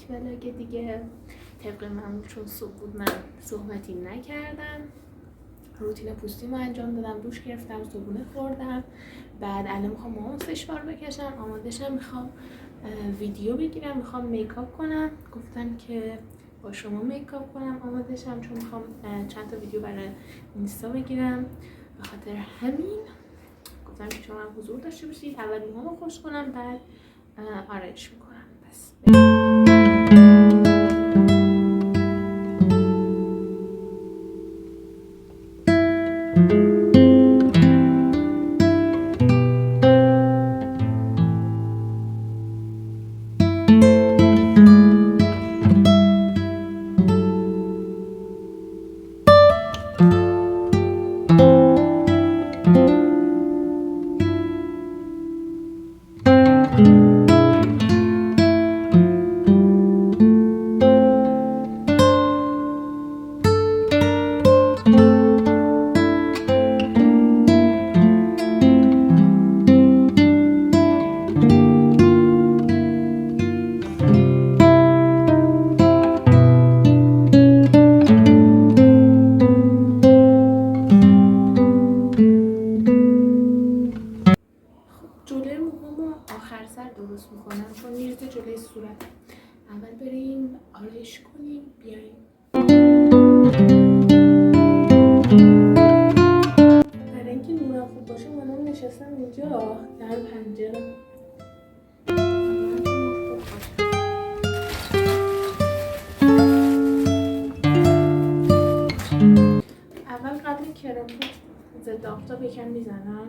یک ولاگ دیگه. طبق معمول چون صبح بود من صحبتی نکردم، روتین پوستیمو انجام دادم، دوش گرفتم، صبحونه خوردم، بعد الان میخوام موهامو سشوار بکشم، آماده‌شم، میخوام ویدیو بگیرم، میخوام میکاپ کنم. گفتم که با شما میکاپ کنم آماده‌شم چون میخوام چند تا ویدیو برای اینستا بگیرم. به خاطر همین گفتم که شما هم حضور داشته باشید. اول موهامو خوش کنم، بعد آرایش میکنم. بس جلوی موهامو آخر سر درست میکنم چون میرسه جلوی صورتم. اول بریم آرایش کنیم بیاییم. برای اینکه نورم خوب باشه منم نشستم اینجا در پنجره. اول قبل کرم ضد آفتاب یکم میزنم.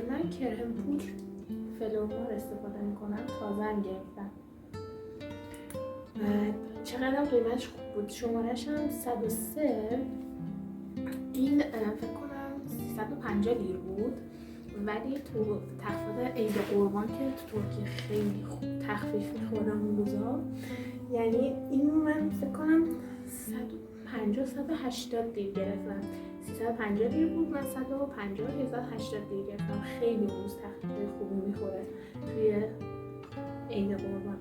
من کرم پودر فلورمار استفاده میکنم، تازه هم گرفتم. چقدر قیمتش خوب بود، شمارش هم 103. این فکر کنم 350 لیر بود، ولی تو تخفیف عید قربان که تو ترکیه خیلی خوب تخفیف میخورم اون روزا، یعنی اینو من فکر کنم 150-180 لیر گرفتم. 350 لیر بود، من 150-180 لیر گرفتم. خیلی اون روز تخفیف خوبی میخوره توی عید قربان.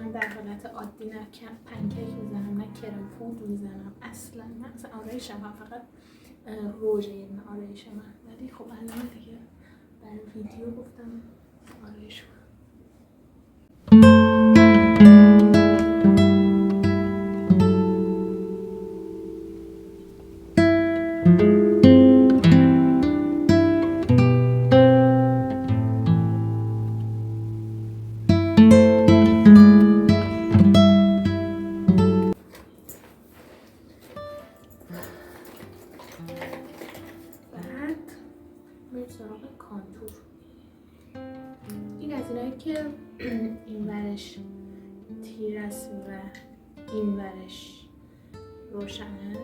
من در حالت عادی نه پنکیک میزنم نه کرم پودر میزنم، اصلا من اصلا آرایشم هم فقط روژه نه آرایش من، ولی خب الان دیگه برای ویدیو گفتم آرایش کنم. سراغ کانتور. این از اینایی که این ورش تیر است و این ورش روشنه.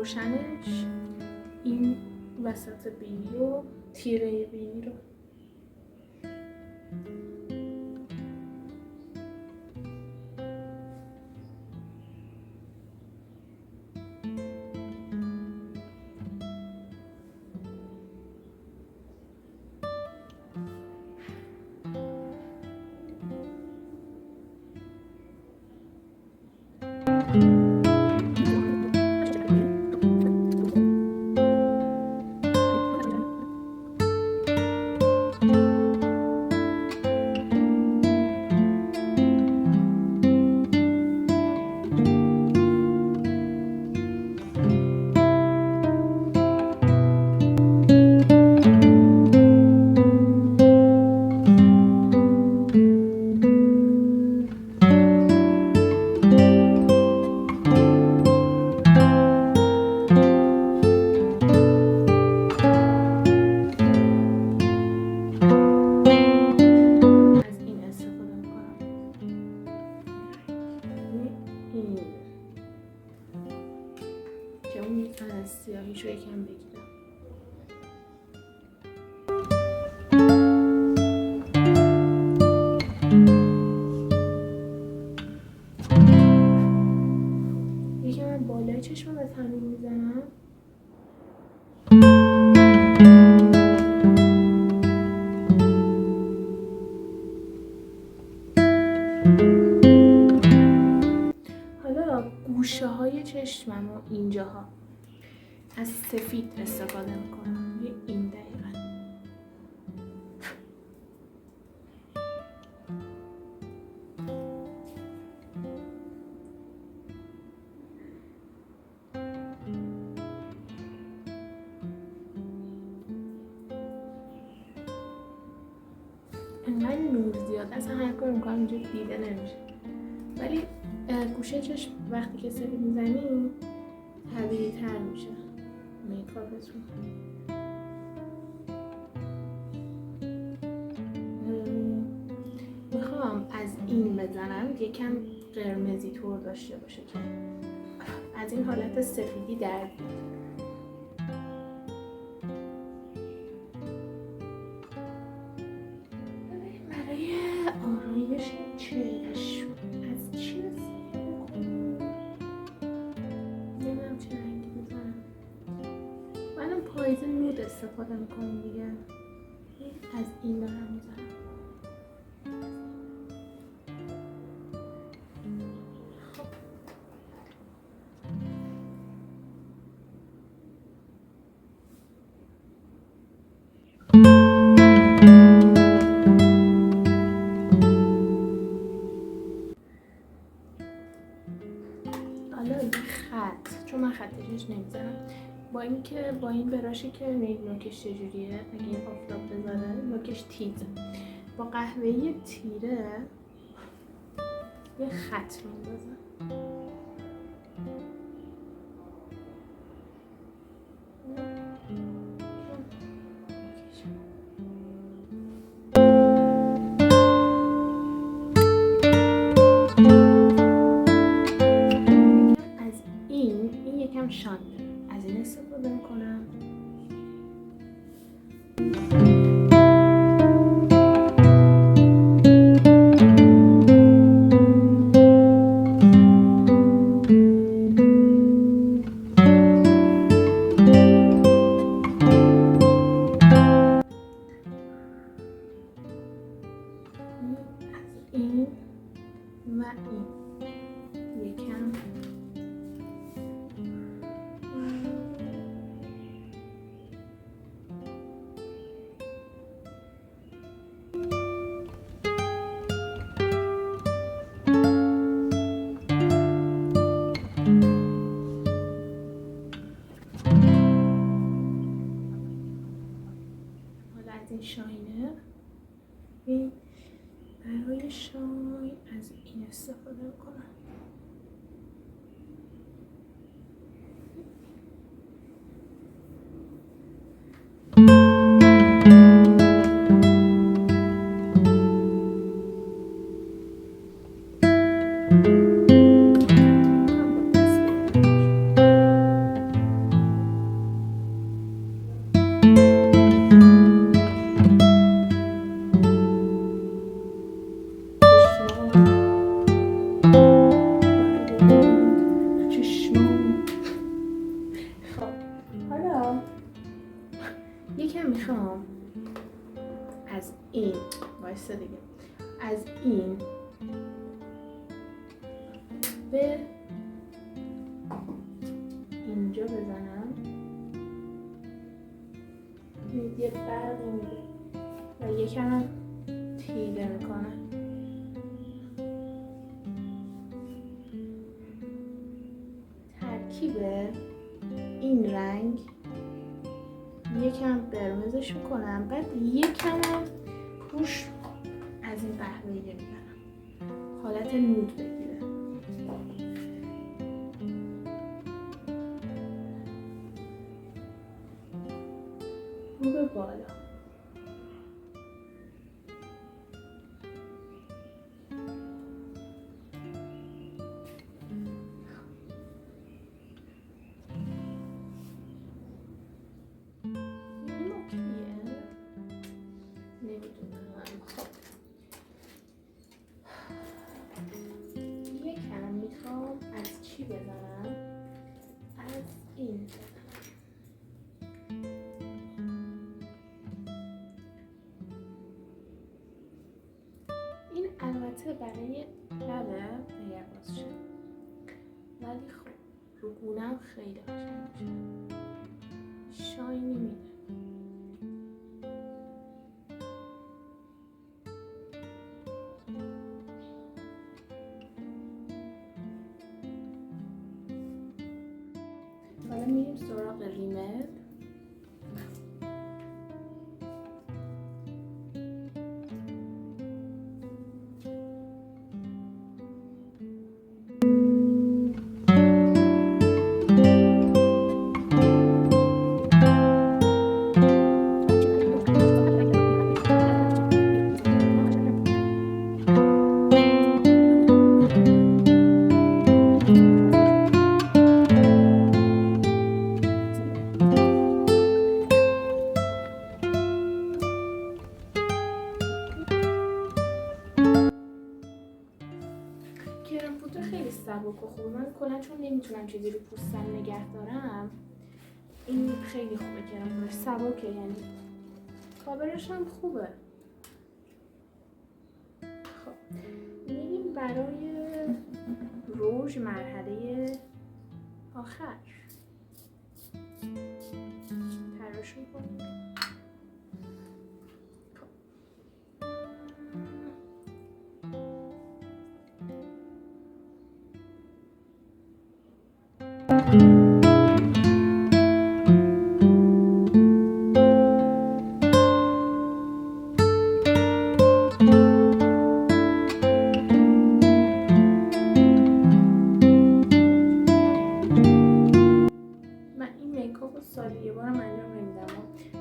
روشنش این وسط بینی و تیره بینی رو سیاهیشو یکم بگیرم. یکم بالای چشم به تمرین میزنم. حالا گوشه های چشمم و اینجاها از سفید استفاده میکنم. این دقیقا انقدر نور زیاد اصلا هر کار میکنم اینجا دیده نمیشه، ولی گوشه چشم وقتی که سفید میزنیم طبیعی تر میشه میکاپتون. میخوام از این بزنم یکم قرمزی طور داشته باشه که از این حالت سفیدی در بیاد. برای آرایش چشم از چی استفاده کنم؟ نمیدونم چه رنگی بزنم. منم پاییز نود استفاده میکنم دیگه. از این دارم میزنم. حالا این خط، چون من خط چشم نمیزنم، با این براشی که نوکش چجوریه، اگه این آفتاب بزنه نوکش تیزه، با قهوه‌ای تیره یه خط میندازم. این یکم شانده، از این استفاده میکنم. این و این یکم حالا از این شاینر برای شای از این استفاده میکنم. از این وایسته دیگه، از این به اینجا بزنم یه برقی میده و یکم هم تیره میکنه. ترکیب این رنگ یکم قرمزش میکنم، بعد یکم هم روش از این قهوه‌ای میبرم حالت نود بگیره. رو به بالا. این اوکیه؟ نمیدونم. خب یکم میخوام از چی بزنم؟ از این بزنم. این البته برای لبه اگر باز شد، ولی خب رو گونه‌ام خیلی قشنگ میشه، شاینی میده. حالا میریم سراغ ریمل. کرم پودر خیلی سبک و خوبه. من کلا چون نمیتونم چیزی رو پوستم نگه دارم، این خیلی خوبه. کرم پودر سبکه، یعنی کاورش هم خوبه. خب میریم برای روژ مرحله آخر. تراش میکنیم. سالی یه بارم انجام نمیدم.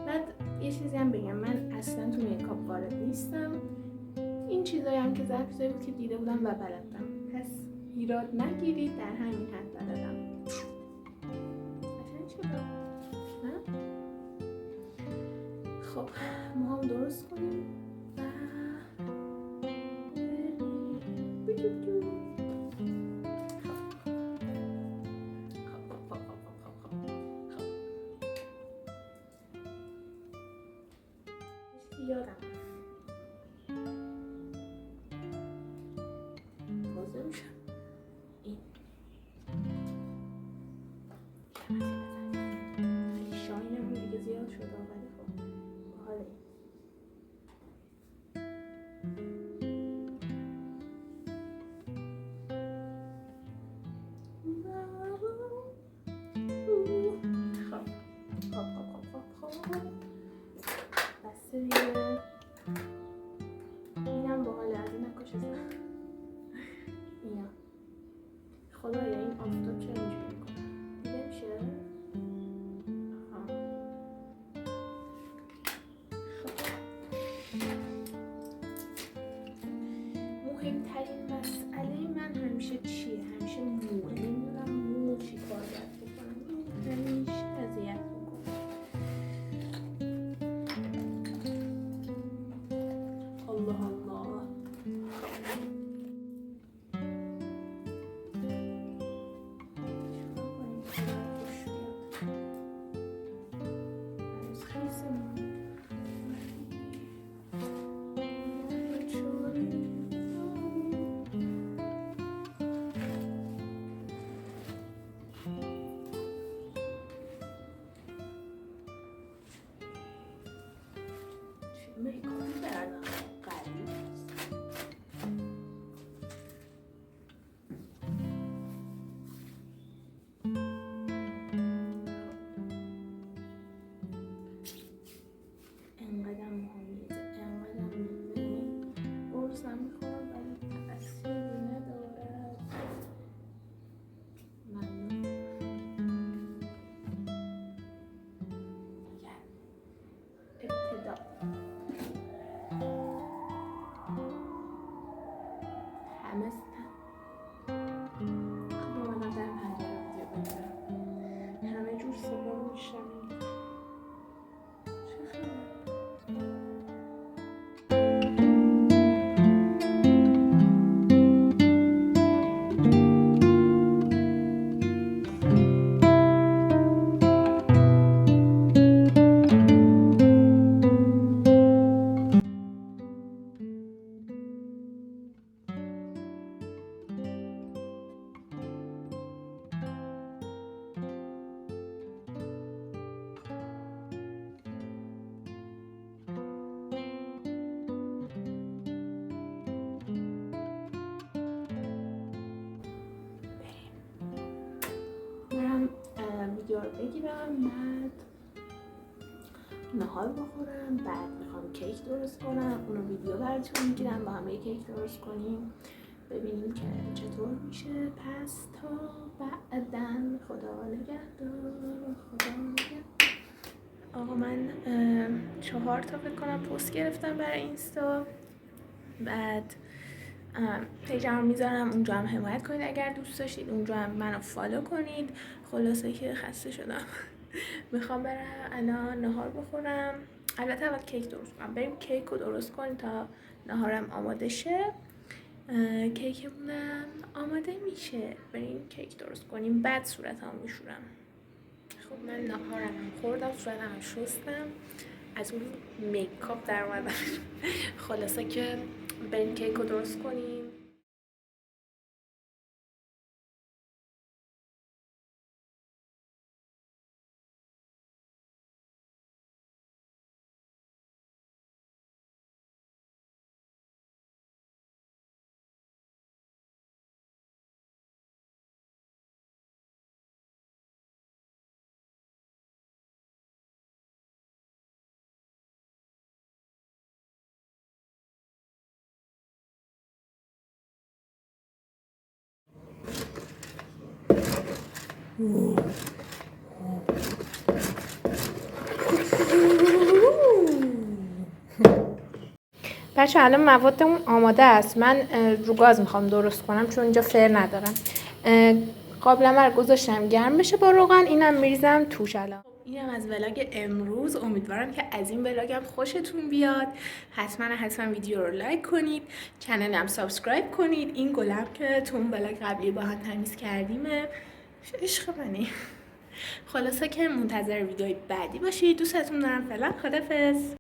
بعد یه چیزی هم بگم، من اصلا تو میکاپ وارد نیستم. این چیزایی هم که زد چیزایی بود که دیده بودم و بلدم، پس ایراد نگیرید، در همین حد بلدم. قشنگ شد. خب ما هم درست کنیم و یادم بازه میشم این شاینم دیگه زیاد شده، ولی خب حالا ویدیو رو بگیرم، بعد نهار بخورم، بعد میخوام کیک درست کنم، اونو ویدیو براتون میگیرم با هم کیک درست کنیم ببینیم که چطور میشه. پس تا بعدن، خدا نگهدار. آقا من 4 تا فکر کنم پست گرفتم برای اینستا، بعد پیجم رو میذارم اونجا، هم حمایت کنید اگر دوست داشتید، اونجا هم منو فالو کنید. خلاصه که خسته شدم میخوام برم الان نهار بخورم. البته اول کیک درست کنم، بریم کیک رو درست کنیم تا نهارم آماده شه. کیکمونم آماده میشه، بریم کیک درست کنیم، بعد صورتم میشورم. خب من نهارم خوردم، صورتم شستم، از اون میکاپ در اومدم خلاصه که بریم کیک رو درست کنیم. بچه الان موادمون آماده است. من رو گاز میخوام درست کنم چون اینجا فر ندارم. قابلمه رو گذاشتم گرم بشه با روغن، اینم میریزم توش. الان اینم از ولاگ امروز. امیدوارم که از این ولاگم خوشتون بیاد. حتما ویدیو رو لایک کنید، کانالم سابسکرایب کنید. این گلم که تو اون ولاگ قبلی با هم تمیز کردیمه، عشق منی. خلاصه که منتظر ویدیوی بعدی باشید. دوستتون دارم. فعلا خدافظ.